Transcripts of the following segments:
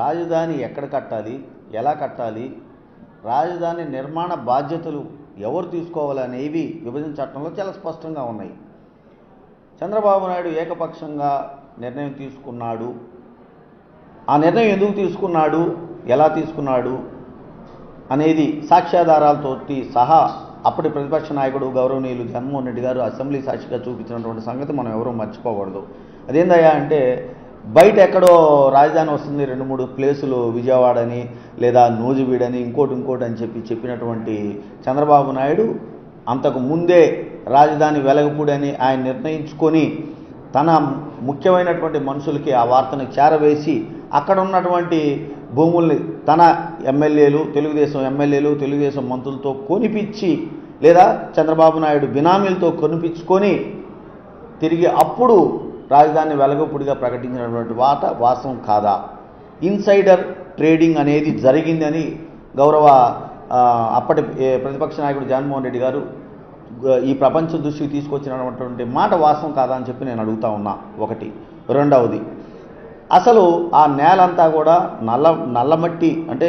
రాజధాని ఎక్కడ కట్టాలి, ఎలా కట్టాలి, రాజధాని నిర్మాణ బాధ్యతలు ఎవరు తీసుకోవాలనేవి విభజన చట్టంలో చాలా స్పష్టంగా ఉన్నాయి. చంద్రబాబు నాయుడు ఏకపక్షంగా నిర్ణయం తీసుకున్నాడు. ఆ నిర్ణయం ఎందుకు తీసుకున్నాడు, ఎలా తీసుకున్నాడు అనేది సాక్ష్యాధారాలతోటి సహా అప్పటి ప్రతిపక్ష నాయకుడు గౌరవనీయులు జగన్మోహన్ రెడ్డి గారు అసెంబ్లీ సాక్షిగా చూపించినటువంటి సంగతి మనం ఎవరూ మర్చిపోకూడదు. అదేందయ్యా అంటే, బయట ఎక్కడో రాజధాని వస్తుంది 2-3 ప్లేసులు, విజయవాడని లేదా నూజివీడని ఇంకోటి అని చెప్పినటువంటి చంద్రబాబు నాయుడు అంతకు ముందే రాజధాని వెలగపూడని ఆయన నిర్ణయించుకొని తన ముఖ్యమైనటువంటి మనుషులకి ఆ వార్తను చేరవేసి అక్కడ ఉన్నటువంటి భూముల్ని తన ఎమ్మెల్యేలు, తెలుగుదేశం ఎమ్మెల్యేలు, తెలుగుదేశం మంత్రులతో కొనిపించి లేదా చంద్రబాబు నాయుడు బినామీలతో కొనిపించుకొని తిరిగి అప్పుడు రాజధాని వెలగపూడిగా ప్రకటించినటువంటి వాస్తవం కాదా? ఇన్సైడర్ ట్రేడింగ్ అనేది జరిగిందని గౌరవ అప్పటి ప్రతిపక్ష నాయకుడు జగన్మోహన్ రెడ్డి గారు ఈ ప్రపంచ దృష్టికి తీసుకొచ్చినటువంటి మాట వాస్తవం కాదా అని చెప్పి నేను అడుగుతా ఉన్నా. ఒకటి. రెండవది, అసలు ఆ నేలంతా కూడా నల్లమట్టి అంటే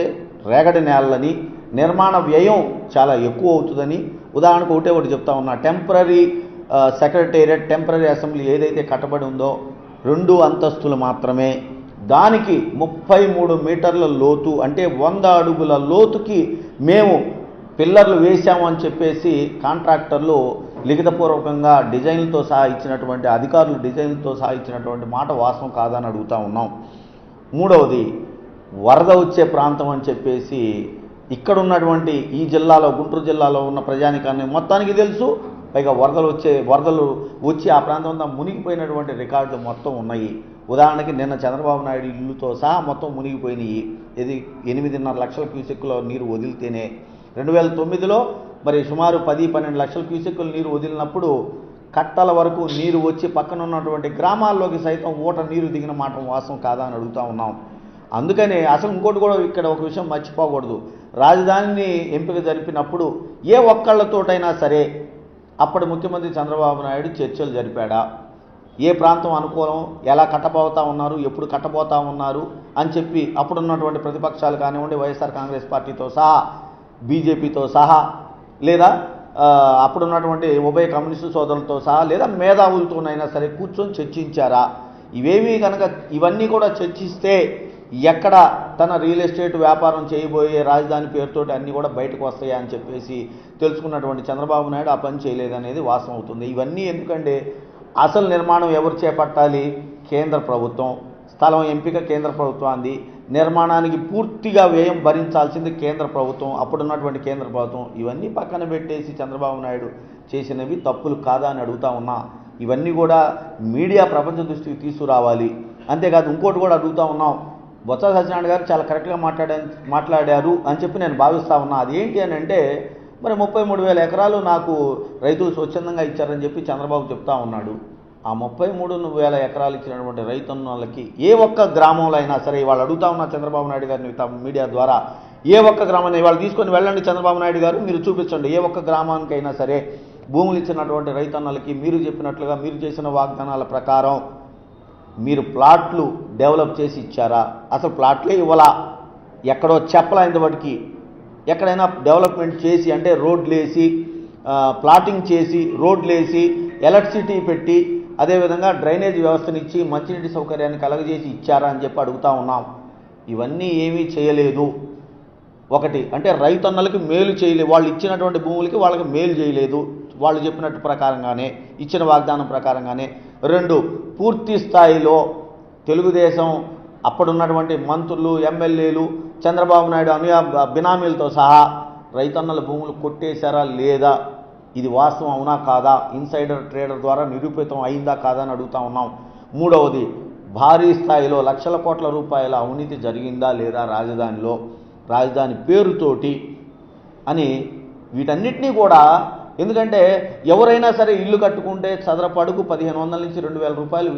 రేగడి నేలని, నిర్మాణ వ్యయం చాలా ఎక్కువ అవుతుందని ఉదాహరణకు ఒకటి చెప్తా ఉన్నా. టెంపరీ సెక్రటేరియట్, టెంపరీ అసెంబ్లీ ఏదైతే కట్టబడి ఉందో 2 అంతస్తులు మాత్రమే, దానికి 33 మీటర్ల లోతు అంటే 100 అడుగుల లోతుకి మేము పిల్లర్లు వేశాము అని చెప్పేసి కాంట్రాక్టర్లు లిఖితపూర్వకంగా డిజైన్లతో సహా ఇచ్చినటువంటి, అధికారులు డిజైన్లతో సహా ఇచ్చినటువంటి మాట వాస్తవం కాదని అడుగుతూ ఉన్నాం. మూడవది, వరద వచ్చే ప్రాంతం అని చెప్పేసి ఇక్కడ ఉన్నటువంటి ఈ జిల్లాలో, గుంటూరు జిల్లాలో ఉన్న ప్రజానికాన్ని మొత్తానికి తెలుసు. పైగా వరదలు వచ్చి ఆ ప్రాంతం అంతా మునిగిపోయినటువంటి రికార్డులు మొత్తం ఉన్నాయి. ఉదాహరణకి నిన్న చంద్రబాబు నాయుడు ఇల్లుతో సహా మొత్తం మునిగిపోయినాయి. ఇది 8.5 లక్షల క్యూసెక్కుల నీరు వదిలితేనే 2009లో మరి సుమారు 10-12 లక్షల క్యూసెక్కుల నీరు వదిలినప్పుడు కట్టల వరకు నీరు వచ్చి పక్కన ఉన్నటువంటి గ్రామాల్లోకి సైతం ఊట నీరు దిగిన మాట వాస్తవం కాదా అని అడుగుతూ ఉన్నాం. అందుకనే అసలు ఇంకోటి కూడా ఇక్కడ ఒక విషయం మర్చిపోకూడదు. రాజధానిని ఎంపిక జరిపినప్పుడు ఏ ఒక్కళ్ళతోటైనా సరే అప్పటి ముఖ్యమంత్రి చంద్రబాబు నాయుడు చర్చలు జరిపాడా? ఏ ప్రాంతం అనుకూలం, ఎలా కట్టబోతా ఉన్నారు, ఎప్పుడు కట్టబోతా ఉన్నారు అని చెప్పి అప్పుడున్నటువంటి ప్రతిపక్షాలు కానివ్వండి, వైఎస్ఆర్ కాంగ్రెస్ పార్టీతో సహా, బీజేపీతో సహా, లేదా అప్పుడున్నటువంటి ఉభయ కమ్యూనిస్టు సోదరులతో సహా, లేదా మేధావులతోనైనా సరే కూర్చొని చర్చించారా? ఇవన్నీ కూడా చర్చిస్తే ఎక్కడ తన రియల్ ఎస్టేట్ వ్యాపారం చేయబోయే రాజధాని పేరుతోటి అన్నీ కూడా బయటకు వస్తాయా అని చెప్పేసి తెలుసుకున్నటువంటి చంద్రబాబు నాయుడు ఆ పని చేయలేదనేది వాస్తవం అవుతుంది. ఇవన్నీ ఎందుకంటే అసలు నిర్మాణం ఎవరు చేపట్టాలి? కేంద్ర ప్రభుత్వం. స్థలం ఎంపిక కేంద్ర ప్రభుత్వాన్ని, నిర్మాణానికి పూర్తిగా వ్యయం భరించాల్సింది కేంద్ర ప్రభుత్వం, అప్పుడున్నటువంటి కేంద్ర ప్రభుత్వం. ఇవన్నీ పక్కన పెట్టేసి చంద్రబాబు నాయుడు చేసినవి తప్పులు కాదా అని అడుగుతా ఉన్నా. ఇవన్నీ కూడా మీడియా ప్రపంచ దృష్టికి తీసుకురావాలి. అంతేకాదు ఇంకోటి కూడా అడుగుతూ ఉన్నాం. బొత్స సత్యనారాయణ గారు చాలా కరెక్ట్గా మాట్లాడారు అని చెప్పి నేను భావిస్తూ ఉన్నా. అదేంటి అని అంటే, మరి 33,000 ఎకరాలు నాకు రైతులు స్వచ్ఛందంగా ఇచ్చారని చెప్పి చంద్రబాబు చెప్తా ఉన్నాడు. ఆ 33,000 ఎకరాలు ఇచ్చినటువంటి రైతన్నలకి ఏ ఒక్క గ్రామంలో అయినా సరే, ఇవాళ అడుగుతా ఉన్నా చంద్రబాబు నాయుడు గారిని మీడియా ద్వారా, ఏ ఒక్క గ్రామాన్ని ఇవాళ తీసుకొని వెళ్ళండి చంద్రబాబు నాయుడు గారు, మీరు చూపించండి. ఏ ఒక్క గ్రామానికైనా సరే భూములు ఇచ్చినటువంటి రైతన్నలకి మీరు చెప్పినట్లుగా, మీరు చేసిన వాగ్దానాల ప్రకారం మీరు ప్లాట్లు డెవలప్ చేసి ఇచ్చారా? అసలు ప్లాట్లే ఇవ్వాలా, ఎక్కడో చెప్పలా ఇంతవరకు. ఎక్కడైనా డెవలప్మెంట్ చేసి అంటే రోడ్లు వేసి, ప్లాటింగ్ చేసి, రోడ్లు వేసి, ఎలక్ట్రిసిటీ పెట్టి, అదేవిధంగా డ్రైనేజ్ వ్యవస్థనిచ్చి మంచినీటి సౌకర్యాన్ని కలగజేసి ఇచ్చారా అని చెప్పి అడుగుతూ ఉన్నాం. ఇవన్నీ ఏమీ చేయలేదు. ఒకటి అంటే రైతన్నలకి మేలు చేయలేదు, వాళ్ళు ఇచ్చినటువంటి భూములకి వాళ్ళకి మేలు చేయలేదు, వాళ్ళు చెప్పినట్టు ప్రకారంగానే, ఇచ్చిన వాగ్దానం ప్రకారంగానే. 2, పూర్తి స్థాయిలో తెలుగుదేశం అప్పుడున్నటువంటి మంత్రులు, ఎమ్మెల్యేలు, చంద్రబాబు నాయుడు బినామీలతో సహా రైతన్నల భూములు కొట్టేశారా లేదా? ఇది వాస్తవం అవునా కాదా? ఇన్సైడర్ ట్రేడర్ ద్వారా నిరూపితం అయిందా కాదా అని అడుగుతా ఉన్నాం. మూడవది, భారీ స్థాయిలో లక్షల కోట్ల రూపాయల అవినీతి జరిగిందా లేదా రాజధానిలో, రాజధాని పేరుతోటి అని వీటన్నిటినీ కూడా. ఎందుకంటే ఎవరైనా సరే ఇల్లు కట్టుకుంటే చదరపు అడుగు 1,500 నుంచి 2,000 రూపాయలు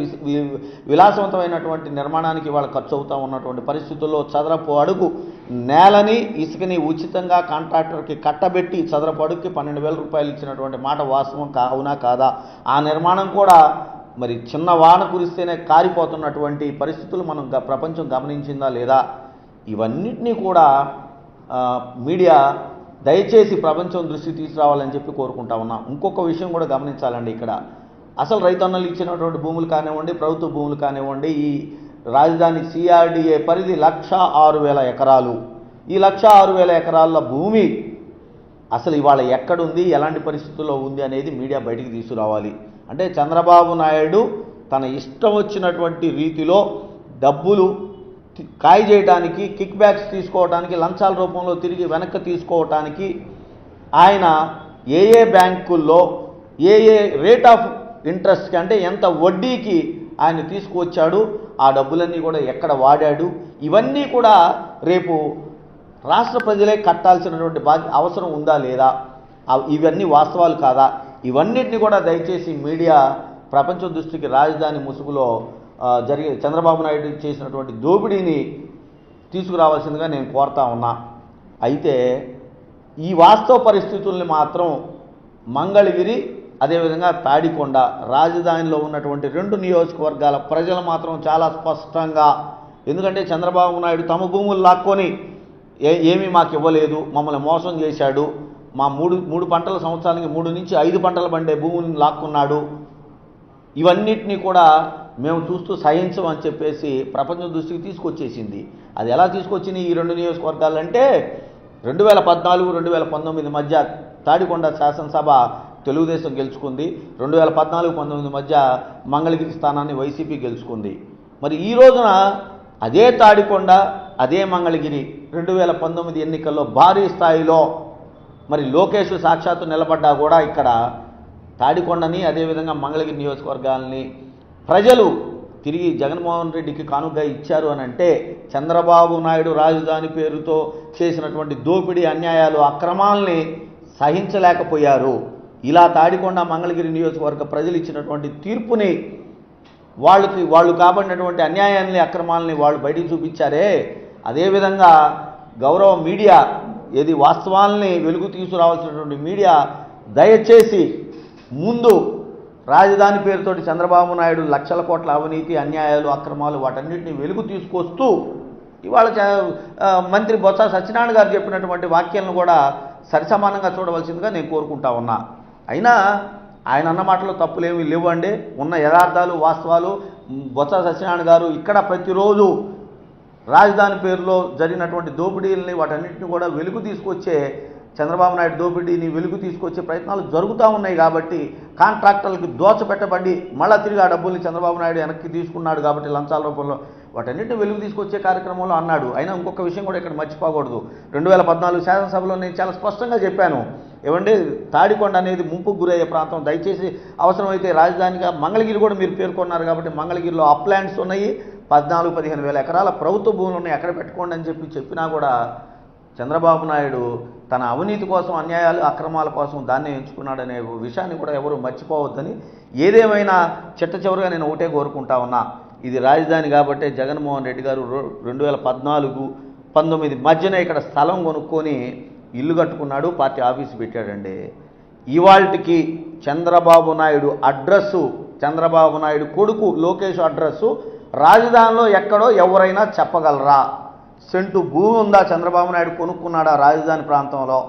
విలాసవంతమైనటువంటి నిర్మాణానికి వాళ్ళ ఖర్చు అవుతూ ఉన్నటువంటి పరిస్థితుల్లో చదరపు అడుగు నేలని, ఇసుకని ఉచితంగా కాంట్రాక్టర్కి కట్టబెట్టి చదరపు అడుగుకి 12,000 రూపాయలు ఇచ్చినటువంటి మాట వాస్తవం అవునా కాదా? ఆ నిర్మాణం కూడా మరి చిన్న వాన కురిస్తేనే కారిపోతున్నటువంటి పరిస్థితులు మనం ప్రపంచం గమనించిందా లేదా? ఇవన్నిటినీ కూడా మీడియా దయచేసి ప్రపంచం దృష్టి తీసుకురావాలని చెప్పి కోరుకుంటా ఉన్నాం. ఇంకొక విషయం కూడా గమనించాలండి. ఇక్కడ అసలు రైతన్నలు ఇచ్చినటువంటి భూములు కానివ్వండి, ప్రభుత్వ భూములు కానివ్వండి, ఈ రాజధాని CRDA పరిధి 1,06,000 ఎకరాలు. ఈ 1,06,000 ఎకరాల భూమి అసలు ఇవాళ ఎక్కడుంది, ఎలాంటి పరిస్థితుల్లో ఉంది అనేది మీడియా బయటికి తీసుకురావాలి. అంటే చంద్రబాబు నాయుడు తన ఇష్టం వచ్చినటువంటి రీతిలో డబ్బులు కాయ చేయడానికి, కిక్ బ్యాక్స్ తీసుకోవడానికి, లంచాల రూపంలో తిరిగి వెనక్కి తీసుకోవటానికి ఆయన ఏ బ్యాంకుల్లో ఏ రేట్ ఆఫ్ ఇంట్రెస్ట్కి అంటే ఎంత వడ్డీకి ఆయన తీసుకువచ్చాడు, ఆ డబ్బులన్నీ కూడా ఎక్కడ వాడాడు, ఇవన్నీ కూడా రేపు రాష్ట్ర ప్రజలే కట్టాల్సినటువంటి అవసరం ఉందా లేదా, ఇవన్నీ వాస్తవాలు కాదా, ఇవన్నిటిని కూడా దయచేసి మీడియా ప్రపంచ దృష్టికి రాజధాని ముసుగులో చంద్రబాబు నాయుడు చేసినటువంటి దోపిడీని తీసుకురావాల్సిందిగా నేను కోరుతా ఉన్నా. అయితే ఈ వాస్తవ పరిస్థితుల్ని మాత్రం మంగళగిరి అదేవిధంగా తాడికొండ రాజధానిలో ఉన్నటువంటి 2 నియోజకవర్గాల ప్రజలు మాత్రం చాలా స్పష్టంగా, ఎందుకంటే చంద్రబాబు నాయుడు తమ భూములు లాక్కొని ఏమీ మాకు ఇవ్వలేదు, మమ్మల్ని మోసం చేశాడు, మా మూడు పంటల సంవత్సరానికి 3 నుంచి 5 పంటలు పండే భూములను లాక్కున్నాడు, ఇవన్నిటినీ కూడా మేము చూస్తూ సహించమని చెప్పేసి ప్రపంచం దృష్టికి తీసుకొచ్చేసింది. అది ఎలా తీసుకొచ్చింది ఈ 2 నియోజకవర్గాలంటే 2014-2019 మధ్య తాడికొండ శాసనసభ తెలుగుదేశం గెలుచుకుంది, 2014-19 మధ్య మంగళగిరి స్థానాన్ని వైసీపీ గెలుచుకుంది. మరి ఈ రోజున అదే తాడికొండ అదే మంగళగిరి 2019 ఎన్నికల్లో భారీ స్థాయిలో మరి లోకేష్ సాక్షాత్తు నిలబడ్డా కూడా ఇక్కడ తాడికొండని అదేవిధంగా మంగళగిరి నియోజకవర్గాలని ప్రజలు తిరిగి జగన్మోహన్ రెడ్డికి కానుకగా ఇచ్చారు అని అంటే చంద్రబాబు నాయుడు రాజధాని పేరుతో చేసినటువంటి దోపిడీ, అన్యాయాలు, అక్రమాలని సహించలేకపోయారు. ఇలా తాడికొండ మంగళగిరి నియోజకవర్గ ప్రజలు ఇచ్చినటువంటి తీర్పుని వాళ్ళు కాబడినటువంటి అన్యాయాన్ని, అక్రమాలని వాళ్ళు బయటికి చూపించారే, అదేవిధంగా గౌరవ మీడియా ఏది వాస్తవాల్ని వెలుగు తీసుకురావాల్సినటువంటి మీడియా దయచేసి ముందు రాజధాని పేరుతోటి చంద్రబాబు నాయుడు లక్షల కోట్ల అవినీతి, అన్యాయాలు, అక్రమాలు వాటన్నిటిని వెలుగు తీసుకొస్తూ ఇవాళ మంత్రి బొత్స సత్యనారాయణ గారు చెప్పినటువంటి వాక్యాలను కూడా సరిసమానంగా చూడవలసిందిగా నేను కోరుకుంటా ఉన్నా. అయినా ఆయన అన్న మాటలో తప్పులేమీ లేవండి, ఉన్న యథార్థాలు, వాస్తవాలు. బొత్స సత్యనారాయణ గారు ఇక్కడ ప్రతిరోజు రాజధాని పేరులో జరిగినటువంటి దోపిడీలని వాటన్నిటిని కూడా వెలుగు తీసుకొచ్చే, చంద్రబాబు నాయుడు దోపిడీని వెలుగు తీసుకొచ్చే ప్రయత్నాలు జరుగుతూ ఉన్నాయి. కాబట్టి కాంట్రాక్టర్లకు దోచపెట్టబడి మళ్ళీ తిరిగి ఆ డబ్బుల్ని చంద్రబాబు నాయుడు వెనక్కి తీసుకున్నాడు కాబట్టి లంచాల రూపంలో వాటన్నిటిని వెలుగు తీసుకొచ్చే కార్యక్రమంలో అన్నాడు. అయినా ఇంకొక విషయం కూడా ఇక్కడ మర్చిపోకూడదు. 2014 శాసనసభలో నేను చాలా స్పష్టంగా చెప్పాను, ఏమంటే తాడికొండ అనేది ముంపుకు గురయ్యే ప్రాంతం, దయచేసి అవసరమైతే రాజధానిగా మంగళగిరి కూడా మీరు పేర్కొన్నారు కాబట్టి మంగళగిరిలో అప్లాండ్స్ ఉన్నాయి, 14-15 వేల ఎకరాల ప్రభుత్వ భూములు ఉన్నాయి, ఎక్కడ పెట్టుకోండి అని చెప్పినా కూడా చంద్రబాబు నాయుడు తన అవినీతి కోసం, అన్యాయాలు, అక్రమాల కోసం దాన్నే ఎంచుకున్నాడనే విషయాన్ని కూడా ఎవరు మర్చిపోవద్దని, ఏదేమైనా చివరిగా నేను ఒకటే కోరుకుంటా ఉన్నా, ఇది రాజధాని కాబట్టి జగన్మోహన్ రెడ్డి గారు 2014-19 మధ్యన ఇక్కడ స్థలం కొనుక్కొని ఇల్లు కట్టుకున్నాడు, పార్టీ ఆఫీసు పెట్టాడండి. ఇవాల్టికి చంద్రబాబు నాయుడు అడ్రస్సు, చంద్రబాబు నాయుడు కొడుకు లోకేష్ అడ్రస్సు రాజధానిలో ఎక్కడో ఎవరైనా చెప్పగలరా? సెంటు భూమి ఉందా చంద్రబాబు నాయుడు కొనుక్కున్నాడా రాజధాని ప్రాంతంలో?